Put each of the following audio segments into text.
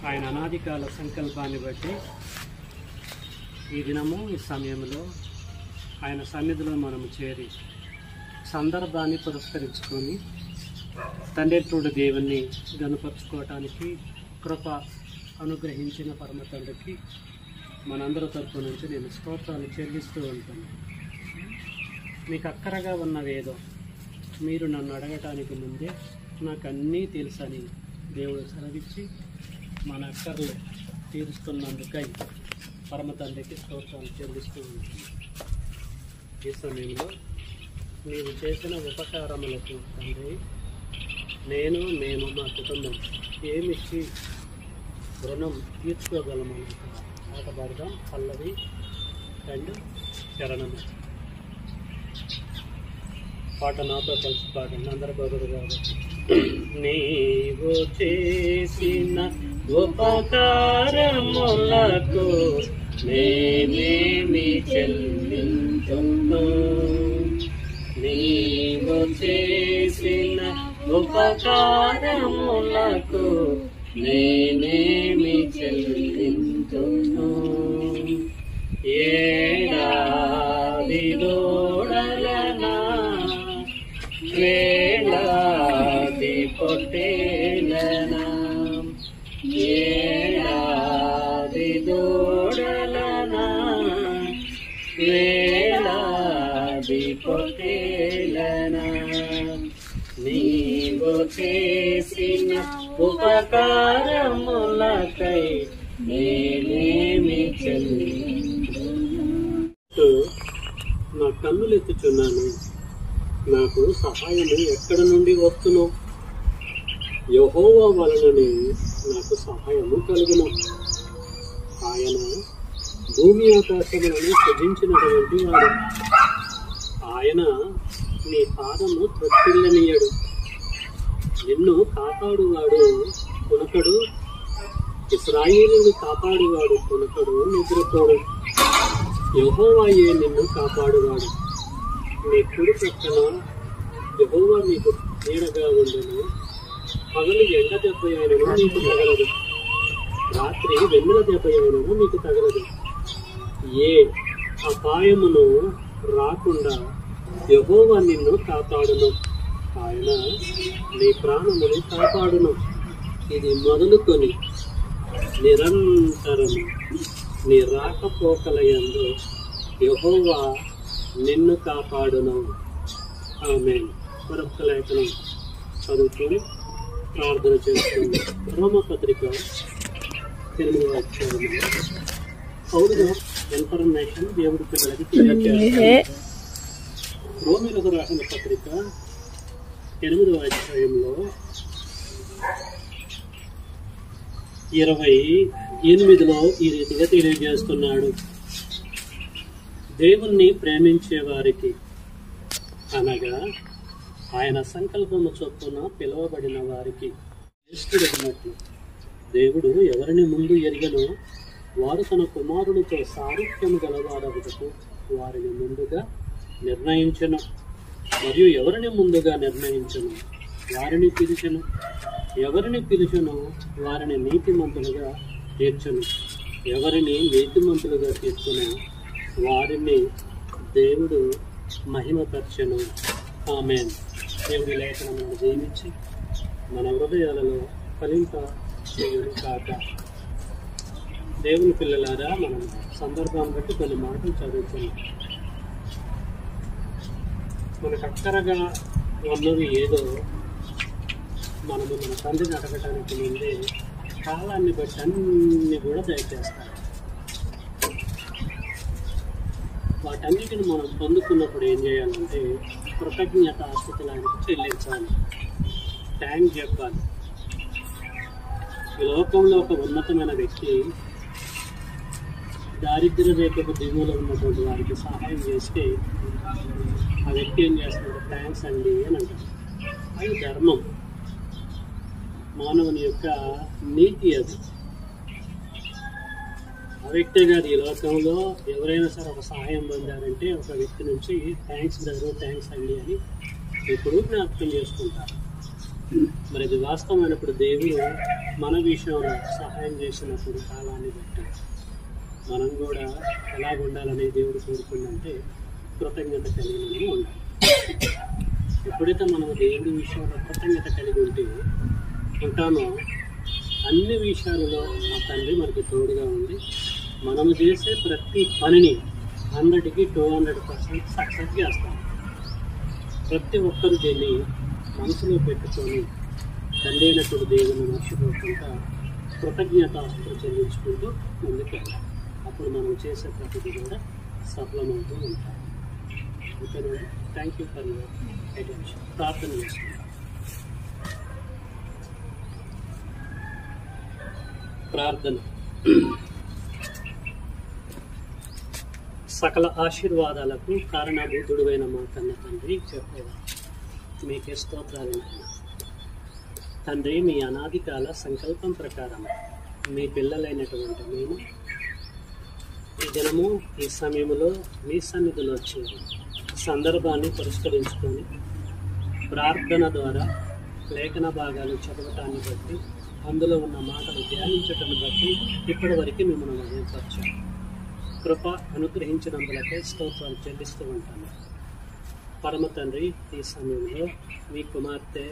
ఆయన అనాదికాల సంకల్పాన్ని బట్టి ఈ దినము ఈ సమయంలో ఆయన సన్నిధిలో మనము చేరి సందర్భాన్ని పురస్కరించుకొని తండ్రి దేవుణ్ణి గనుపరుచుకోవటానికి కృప అనుగ్రహించిన పరమ తండ్రికి మనందరి తరపు నుంచి నేను స్తోత్రాలు చెల్లిస్తూ ఉంటాను. మీకు అక్కరగా ఉన్నవేదో మీరు నన్ను అడగటానికి ముందే నాకు అన్నీ తెలుసని దేవుడు సెలవిచ్చి మన అక్కర్లు తీరుస్తున్నందుకై పరమ తండ్రికి స్తోత్రాలు చెల్లిస్తూ ఉంటాను. ఈ సమయంలో నీవు చేసిన ఉపకారములకు తండ్రి మేము మా కుటుంబం ఏమిచ్చి రుణం తీర్చుకోగలమని ఆటపాడదాం. పల్లవి అండ్ చరణము పాట నాతో కలిసి పాడండి అందరి బదులు కాబట్టి. నీవు చేసిన ఉపకారములకు నేనేమి చెల్లించును, నీవు చేసిన ఉపకారములకు నేనేమి చెల్లించును. ఏడాది దూడలనా వేలాది పొట్టేలనా, ఏడాది దూడలనా వేలాది పొట్టేలనా, నీవు చేసిన ఉపకారములకై నేనేమి చెల్లించును. నా కన్నులెత్తుచున్నాను, నాకు సహాయము ఎక్కడ నుండి వస్తును? యెహోవా వలననే నాకు సహాయము కలుగును. ఆయన భూమి ఆకాశములను సృజించినటువంటి వాడు. ఆయన నీ పాదము త్రొట్టిల్లనీయడు. నిన్ను కాపాడువాడు కొనకడు, ఇశ్రాయేలును కాపాడువాడు కొనకడు, నిద్రపోడు. యెహోవాయే నిన్ను కాపాడువాడు. నీ కుడి పక్కన యెహోవా నీకు నీడగా ఉండను. పగలు ఎండ దెబ్బ అయినను నీకు తగలదు, రాత్రి వెన్నెల దెబ్బ అయినను నీకు తగలదు. ఏ అపాయమును రాకుండా యెహోవా నిన్ను కాపాడును. ఆయన నీ ప్రాణమును కాపాడును. ఇది మొదలుకొని నిరంతరము నీ రాకపోకలయందు యెహోవా నిన్ను కాపాడును. ఆమేన్. మరొక లేఖనం చదువుకొని ప్రార్థన చేస్తుంది. రోమపత్రిక 8వ అధ్యాయము పౌలుగా ఇన్ఫర్మేషన్ దేవుడి పిల్లలకి తెలియజేస్తారు. రోమీయులకు రాసిన పత్రిక 8వ అధ్యాయంలో 28లో ఈ రీతిగా తెలియజేస్తున్నాడు. దేవుణ్ణి ప్రేమించే వారికి అనగా ఆయన సంకల్పము చొప్పున పిలువబడిన వారికి శ్రేష్ఠుడైనట్లు దేవుడు ఎవరిని ముందు ఎరిగనో వారు తన కుమారునితో సారూప్యము గలవారగుటకు వారిని ముందుగా నిర్ణయించను. మరియు ఎవరిని ముందుగా నిర్ణయించను వారిని పిలిచెను, ఎవరిని పిలిచెను వారిని నీతిమంతులుగా తీర్చును, ఎవరిని నీతిమంతులుగా తీర్చును వారిని దేవుడు మహిమపరచెను. ఆమేన్. దేవుడి లేఖనములను జీవించి మన హృదయాలలో ఫలింప చేయును కాక. దేవుని పిల్లలారా, మనం సందర్భాన్ని బట్టి కొన్ని మాటలు చదువుతున్నాం. మనకు అక్కరగా ఉన్నవి ఏదో మనము మన తండ్రిని అడగటానికి ముందే కాలాన్ని బట్టి అన్ని కూడా దయచేస్తారు. వాటన్నిటిని మనం పొందుకున్నప్పుడు ఏం చేయాలంటే కృతజ్ఞత ఆస్తుతులు ఆయనకు చెల్లించాలి, థ్యాంక్ చెప్పాలి. ఈ లోకంలో ఒక ఉన్నతమైన వ్యక్తి దారిద్ర్య రేఖకు దిగువలో ఉన్నటువంటి వారికి సహాయం చేస్తే ఆ వ్యక్తి ఏం చేస్తాడు? థ్యాంక్స్ అండి అని అంటాడు. అది ధర్మం, మానవుని యొక్క నీతి. అది ఆ వ్యక్తే కాదు, ఈ లోకంలో ఎవరైనా సరే ఒక సహాయం పొందారంటే ఒక వ్యక్తి నుంచి థ్యాంక్స్ బ్రదర్, థ్యాంక్స్ అండి అని ఎప్పుడూ జ్ఞాపకం చేసుకుంటారు. మరి ఇది వాస్తవమైనప్పుడు దేవుడు మన విషయంలో సహాయం చేసినప్పుడు కాలాన్ని బట్టి మనం కూడా ఎలాగ ఉండాలని దేవుడు కోరుకుందంటే కృతజ్ఞత కలిగి ఉండాలి. ఎప్పుడైతే మనం దేవుడి విషయంలో కృతజ్ఞత కలిగి ఉంటామో అన్ని విషయాలలో ఆ తండ్రి మనకి తోడుగా ఉండి మనము చేసే ప్రతి పనిని 100కి 200% సక్సెస్ చేస్తాం. ప్రతి ఒక్కరు దీన్ని మనసులో పెట్టుకొని తండ్రి అయినప్పుడు దేవుని మర్చిపోకుండా కృతజ్ఞత చెల్లించుకుంటూ ముందుకెళ్ళాలి. అప్పుడు మనం చేసే ప్రతిదీ కూడా సఫలమవుతూ ఉంటాం. Okay, thank you for your attention. ప్రార్థన చేసుకుంటాం. ప్రార్థన. సకల ఆశీర్వాదాలకు కారణభూతుడువైన మా కన్న తండ్రి, చెప్పేవా మీకే స్తోత్రాలు నాయన. తండ్రి, మీ అనాది కాల సంకల్పం ప్రకారం మీ పిల్లలైనటువంటి మేము ఈ దినము ఈ సమయంలో మీ సన్నిధిలో వచ్చి సందర్భాన్ని పరిష్కరించుకొని ప్రార్థన ద్వారా లేఖన భాగాలు చదవటాన్ని బట్టి అందులో ఉన్న మాటలు ధ్యానించటం బట్టి ఇప్పటి వరకు మిమ్మల్ని మహిమపరిచాం. కృప అనుగ్రహించినందులకే స్తోత్రాలు చెల్లిస్తూ ఉంటాను. పరమ తండ్రి, ఈ సమయంలో మీ కుమార్తె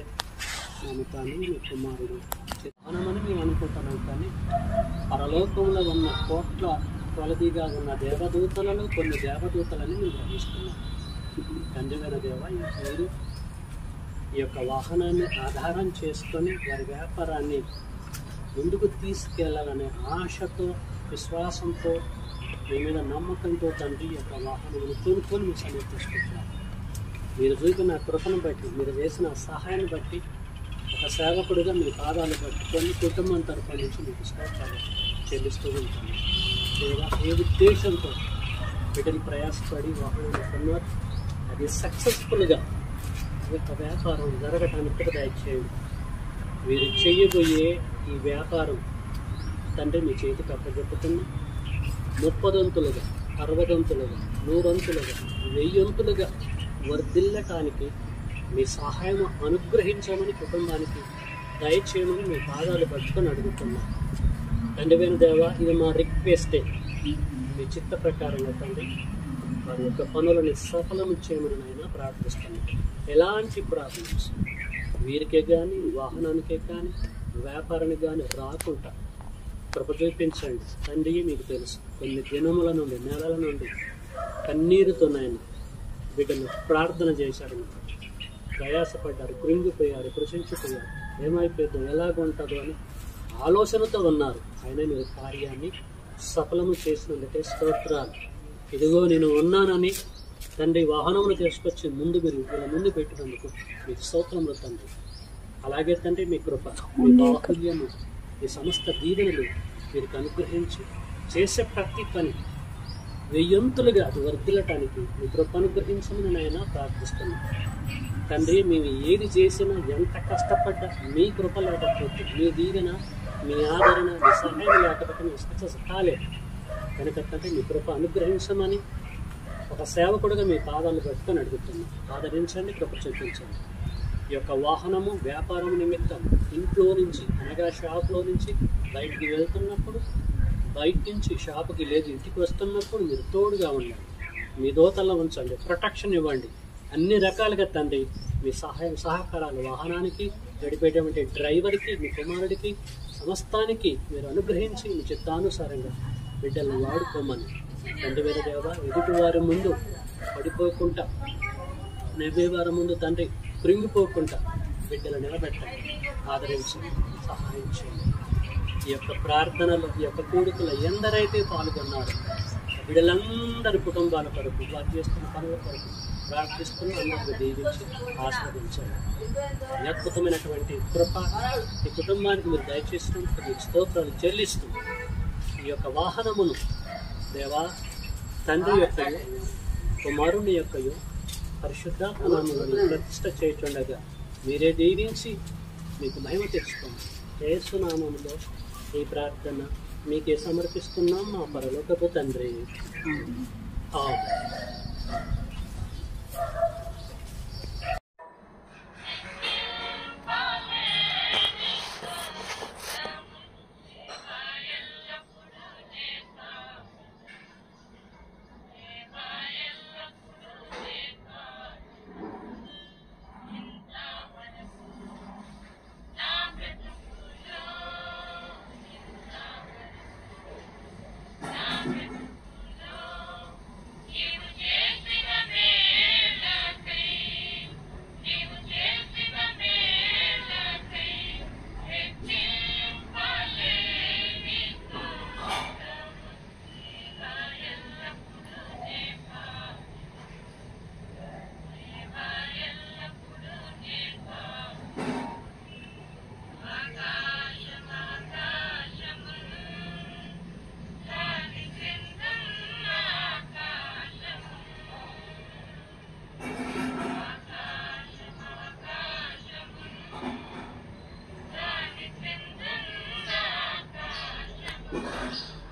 నమ్ముతాను, మీ కుమారుడు మనమని మేము అనుకుంటున్నాం. కానీ పరలోకంలో ఉన్న కోట్ల కొలదిగా ఉన్న దేవదూతలలో కొన్ని దేవదూతలని మేము గ్రహిస్తున్నాం. తండ్రివైన దేవ, మీరు ఈ యొక్క వాహనాన్ని ఆధారం చేసుకొని వారి వ్యాపారాన్ని ముందుకు తీసుకెళ్లాలనే ఆశతో, విశ్వాసంతో, మీ మీద నమ్మకంతో తండ్రి ఈ యొక్క వాహనాన్ని కొనుక్కొని మీ సన్నిధి తీసుకుంటున్నారు. మీరు చూపిన కృపను బట్టి, మీరు చేసిన సహాయాన్ని బట్టి, ఒక సేవకుడిగా మీ పాదాలు పట్టుకొని కుటుంబం తరఫు నుంచి మీకు స్తోత్రాలు చెల్లిస్తూ ఉంటాను. లేదా ఏ ఉద్దేశంతో వీటిని ప్రయాసపడి వాహనాన్ని కొన్నారు, అది సక్సెస్ఫుల్గా ఈ యొక్క వ్యాపారం జరగటానికి దయచేయండి. వీరు చేయబోయే ఈ వ్యాపారం తండ్రి మీ చేతికి అప్పచెప్పుతున్నా 30 అంతులుగా, 60 అంతులుగా, 100 అంతులుగా, 1000 అంతులుగా వర్ధిల్లటానికి మీ సహాయం అనుగ్రహించమని, కుటుంబానికి దయచేయమని మీ పాదాలు పట్టుకొని అడుగుతున్నాం. తండ్రివైన దేవ, ఇది మా రిక్వెస్టే. మీ చిత్త ప్రకారంగా తండ్రి వారి యొక్క పనులని సఫలం చేయమని అయినా ప్రార్థిస్తున్నాం. ఎలాంటి ప్రాబ్లమ్స్ వీరికే కానీ, వాహనానికే కానీ, వ్యాపారానికి కానీ రాకుండా కృప చూపించండి తండ్రి. మీకు తెలుసు, కొన్ని దినముల నుండి, నెలల నుండి కన్నీరుతోనైనా బిడ్డలు ప్రార్థన చేశారు, ప్రయాసపడ్డారు, కృంగిపోయారు, కృషించిపోయారు, ఏమైపోతుందో, ఎలాగుంటుందో అని ఆలోచనతో ఉన్నారు. అయినా మీరు కార్యాన్ని సఫలము చేసినందుకే స్తోత్రాలు. ఇదిగో నేను ఉన్నానని తండ్రి వాహనమును తీసుకొచ్చి మీరు వీళ్ళ ముందు పెట్టినందుకు మీకు స్తోత్రములు తండ్రి. అలాగే తండ్రి మీ కృప, మీ బాహుల్యము, ఈ సమస్త దీవెనలు వీరికి అనుగ్రహించి చేసే ప్రతి పని 1000 అంతులుగా అది వర్ధిల్లటానికి మీ కృప అనుగ్రహించమని నేను ప్రార్థిస్తున్నాను తండ్రి. మేము ఏది చేసినా, ఎంత కష్టపడ్డా మీ కృప లేకపోతే, మీ దీవెన, మీ ఆదరణ, మీ సహాయం లేకపోతే మేము సక్సెస్ కాలేదు. కనుక తండ్రి మీ కృప అనుగ్రహించమని ఒక సేవకుడుగా మీ పాదాలు పెట్టుకొని అడుగుతున్నాం. ఆదరించండి, కృప చూపించండి. ఈ యొక్క వాహనము వ్యాపారం నిమిత్తం ఇంట్లో నుంచి, అనగా షాప్లో నుంచి బయటికి వెళ్తున్నప్పుడు, బయట నుంచి షాపుకి లేదు ఇంటికి వస్తున్నప్పుడు మీరు తోడుగా ఉండండి. మీ దోతల్లో ఉంచండి, ప్రొటెక్షన్ ఇవ్వండి. అన్ని రకాలుగా తండ్రి మీ సహాయం సహకారాలు వాహనానికి, గడిపేటువంటి డ్రైవర్కి, మీ కుమారుడికి, సమస్తానికి మీరు అనుగ్రహించి మీ చిత్తానుసారంగా బిడ్డలను వాడుకోమని తండ్రి వేరే దేవ, ఎదుటి వారి ముందు పడిపోకుండా, నెవ్వే వారి ముందు తండ్రి కృంగిపోకుండా బిడ్డలు నిలబెట్టండి, ఆదరించండి, సహాయం చేయండి. ఈ యొక్క ప్రార్థనలు, ఈ యొక్క కోరికలు ఎందరైతే పాల్గొన్నారో బిడ్డలందరి కుటుంబాల కొరకు, వారు చేస్తున్న పనుల కొరకు ప్రార్థిస్తున్న అందరికీ దీవించి ఆస్వాదించండి. ఈ అద్భుతమైనటువంటి కృప ఈ కుటుంబానికి మీరు దయచేసినందుకు మీకు స్తోత్రాలు చెల్లిస్తూ, ఈ యొక్క వాహనమును దేవా తండ్రి యొక్కయు, కుమారుని యొక్కయు, పరిశుద్ధాత్మనామమును ప్రతిష్ఠ చేయుచుండగా మీరే దీవించి మీకు మహిమ తెచ్చుకోండి. యేసు నామములో ఈ ప్రార్థన మీకే సమర్పిస్తున్నాం మా పరలోకపు తండ్రి. ఆమేన్. తండ్రి.